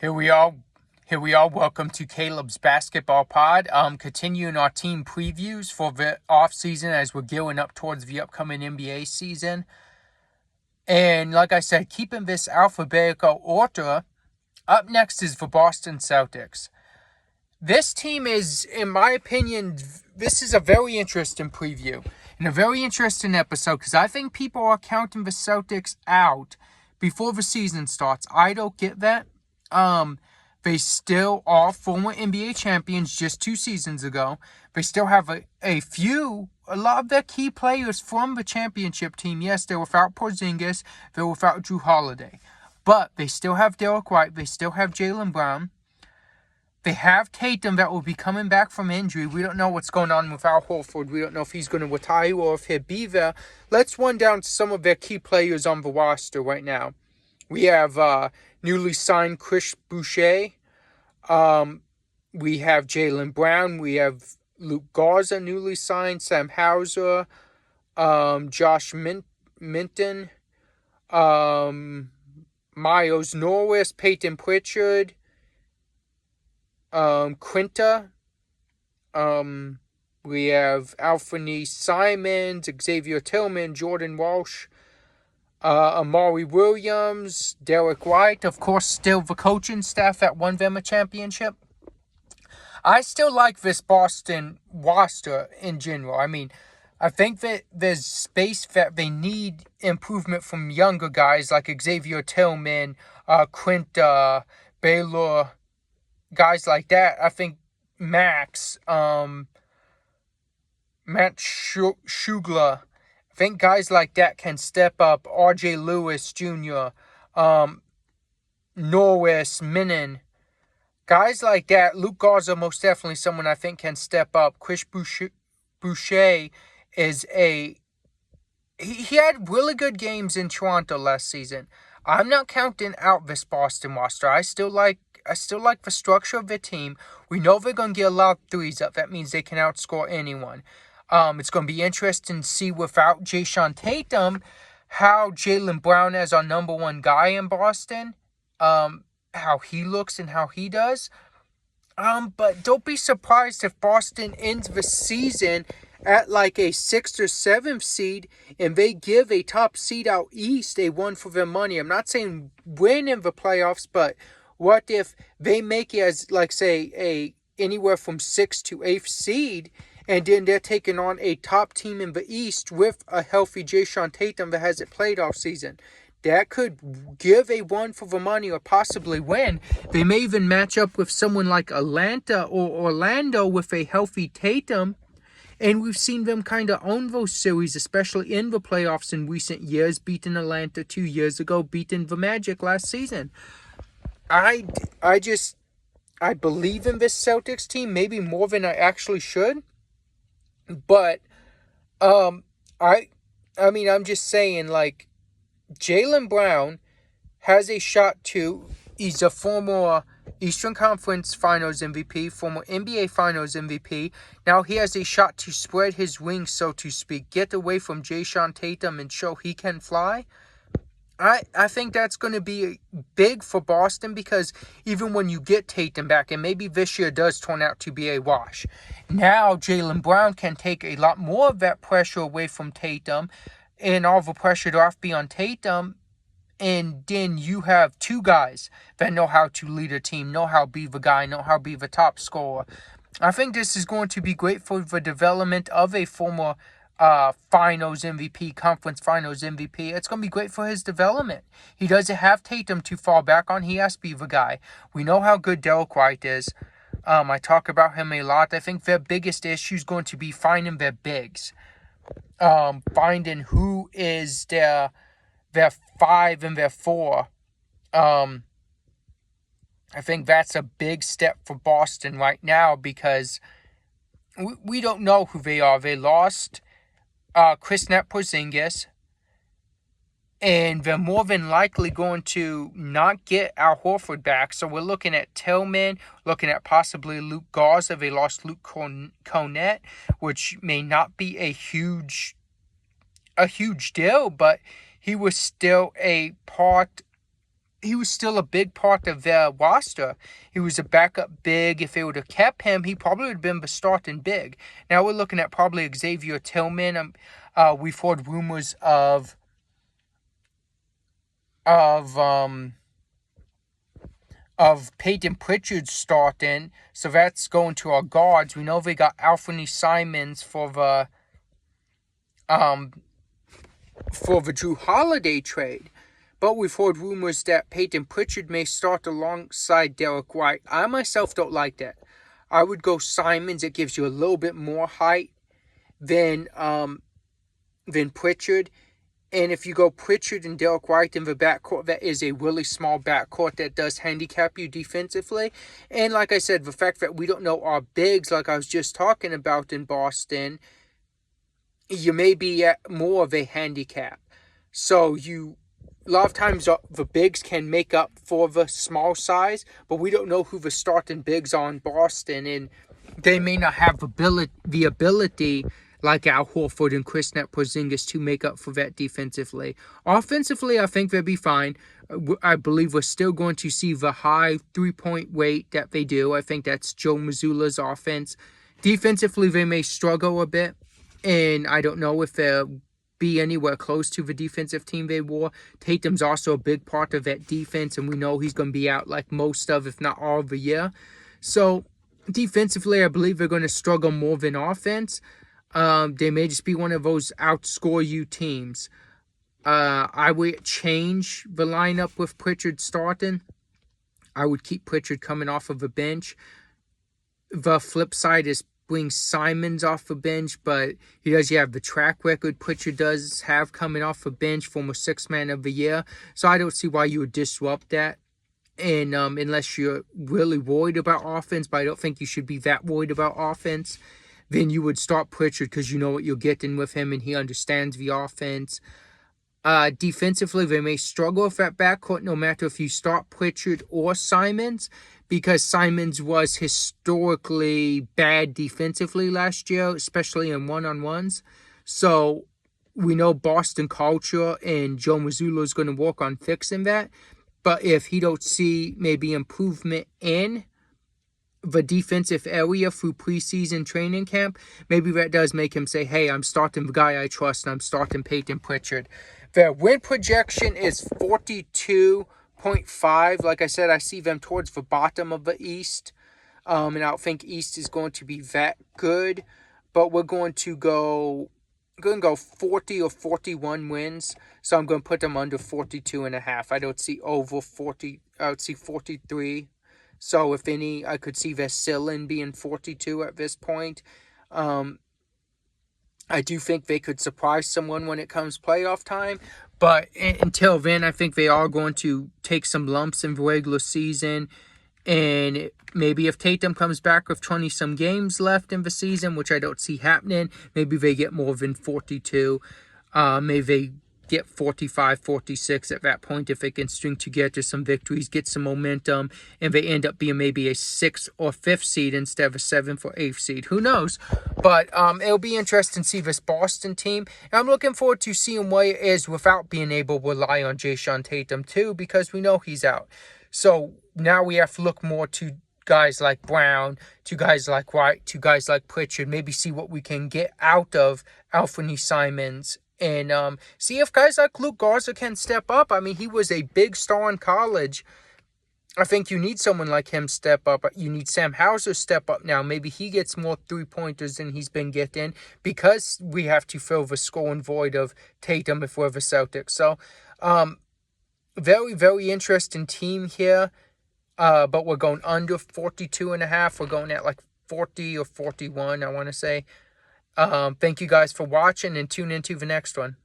Here we are. Here we are. Welcome to Caleb's Basketball Pod. Continuing our team previews for the off season as we're gearing up towards the upcoming NBA season. And like I said, keeping this alphabetical order, up next is the Boston Celtics. This team is, in my opinion, this is a very interesting preview and a very interesting episode because I think people are counting the Celtics out before the season starts. I don't get that. They still are former NBA champions just 2 seasons ago. They still have a lot of their key players from the championship team. Yes, they're without Porzingis, they're without Drew Holiday. But they still have Derek White, they still have Jaylen Brown. They have Tatum that will be coming back from injury. We don't know what's going on with Al Horford. We don't know if he's going to retire or if he'll be there. Let's run down some of their key players on the roster right now. We have newly signed Chris Boucher. We have Jaylen Brown. We have Luke Garza, newly signed. Sam Hauser. Josh Minton. Miles Norris. Peyton Pritchard. Quinta. We have Anthony Simons. Xavier Tillman. Jordan Walsh. Amari Williams, Derek White, of course, still the coaching staff that won them a championship. I still like this Boston roster in general. I mean, I think that there's space that they need improvement from younger guys like Xavier Tillman, Quinta, Baylor, guys like that. I think Matt Shugler. I think guys like that can step up. R.J. Lewis Jr., Norris, Minnan. Guys like that. Luke Garza, most definitely someone I think can step up. Chris Boucher is he had really good games in Toronto last season. I'm not counting out this Boston roster. I still like the structure of the team. We know they're going to get a lot of threes up. That means they can outscore anyone. It's going to be interesting to see without Jason Tatum how Jaylen Brown as our number one guy in Boston, how he looks and how he does. But don't be surprised if Boston ends the season at like a 6th or 7th seed and they give a top seed out east a run for their money. I'm not saying win in the playoffs, but what if they make it as, like, say, anywhere from 6th to 8th seed, and then they're taking on a top team in the East with a healthy Jason Tatum that hasn't played all season. That could give a run for the money or possibly win. They may even match up with someone like Atlanta or Orlando with a healthy Tatum. And we've seen them kind of own those series, especially in the playoffs in recent years, beating Atlanta 2 years ago, beating the Magic last season. I believe in this Celtics team, maybe more than I actually should. But, I'm just saying, like, Jaylen Brown has a shot to, he's a former Eastern Conference Finals MVP, former NBA Finals MVP. Now he has a shot to spread his wings, so to speak, get away from Jason Tatum and show he can fly. I think that's going to be big for Boston because even when you get Tatum back, and maybe this year does turn out to be a wash, now Jaylen Brown can take a lot more of that pressure away from Tatum and all the pressure to have to be on Tatum. And then you have 2 guys that know how to lead a team, know how to be the guy, know how to be the top scorer. I think this is going to be great for the development of a former Finals MVP, Conference Finals MVP. It's going to be great for his development. He doesn't have Tatum to fall back on. He has to be the guy. We know how good Derek White is. I talk about him a lot. I think their biggest issue is going to be finding their bigs. Finding who is their 5 and their 4. I think that's a big step for Boston right now because we don't know who they are. They lost Kristaps Porzingis, and they're more than likely going to not get Al Horford back. So we're looking at Tillman, looking at possibly Luke Garza. They lost Luke Cornett, which may not be a huge deal, but he was still a part he was still a big part of their roster. He was a backup big. If they would have kept him, he probably would have been the starting big. Now we're looking at probably Xavier Tillman. We've heard rumors of Peyton Pritchard starting, so that's going to our guards. We know they got Anthony Simons for the Drew Holiday trade. But we've heard rumors that Peyton Pritchard may start alongside Derek White. I myself don't like that. I would go Simons. It gives you a little bit more height than Pritchard. And if you go Pritchard and Derek White in the backcourt, that is a really small backcourt that does handicap you defensively. And like I said, the fact that we don't know our bigs, like I was just talking about in Boston, you may be at more of a handicap. So a lot of times the bigs can make up for the small size, but we don't know who the starting bigs are in Boston, and they may not have the ability like Al Horford and Kristaps Porzingis to make up for that defensively. Offensively, I think they'll be fine. I believe we're still going to see the high three-point rate that they do. I think that's Joe Mazzulla's offense. Defensively, they may struggle a bit, and I don't know if they'll be anywhere close to the defensive team they were. Tatum's also a big part of that defense, and we know he's going to be out like most of, if not all of the year. So defensively, I believe they're going to struggle more than offense. They may just be one of those outscore you teams. I would change the lineup with Pritchard starting. I would keep Pritchard coming off of the bench. The flip side is bring Simons off the bench, but he does have the track record Pritchard does have coming off the bench, former sixth man of the year. So I don't see why you would disrupt that. And unless you're really worried about offense, but I don't think you should be that worried about offense, then you would start Pritchard because you know what you're getting with him and he understands the offense. Defensively, they may struggle with that backcourt no matter if you start Pritchard or Simons, because Simons was historically bad defensively last year, especially in one-on-ones. So we know Boston culture and Joe Mazzulla is going to work on fixing that. But if he don't see maybe improvement in the defensive area through preseason training camp, maybe that does make him say, hey, I'm starting the guy I trust and I'm starting Peyton Pritchard. Their win projection is 42.5. Like I said, I see them towards the bottom of the East. And I don't think East is going to be that good. But we're going to go 40 or 41 wins. So I'm going to put them under 42.5. I don't see over 40. I would see 43. So if any, I could see Vasilin being 42 at this point. I do think they could surprise someone when it comes playoff time. But until then, I think they are going to take some lumps in the regular season. And maybe if Tatum comes back with 20-some games left in the season, which I don't see happening, maybe they get more than 42. Maybe they get 45, 46 at that point if they can string together some victories, get some momentum, and they end up being maybe a 6th or 5th seed instead of a 7th or 8th seed. Who knows? But it'll be interesting to see this Boston team. And I'm looking forward to seeing what it is without being able to rely on Jason Tatum too, because we know he's out. So now we have to look more to guys like Brown, to guys like White, to guys like Pritchard, maybe see what we can get out of Anthony Simons. And see if guys like Luke Garza can step up. I mean, he was a big star in college. I think you need someone like him step up. You need Sam Hauser step up now. Maybe he gets more three-pointers than he's been getting because we have to fill the scoring void of Tatum if we're the Celtics. So, very, very interesting team here. But we're going under 42.5. We're going at like 40 or 41, I want to say. Thank you guys for watching and tune into the next one.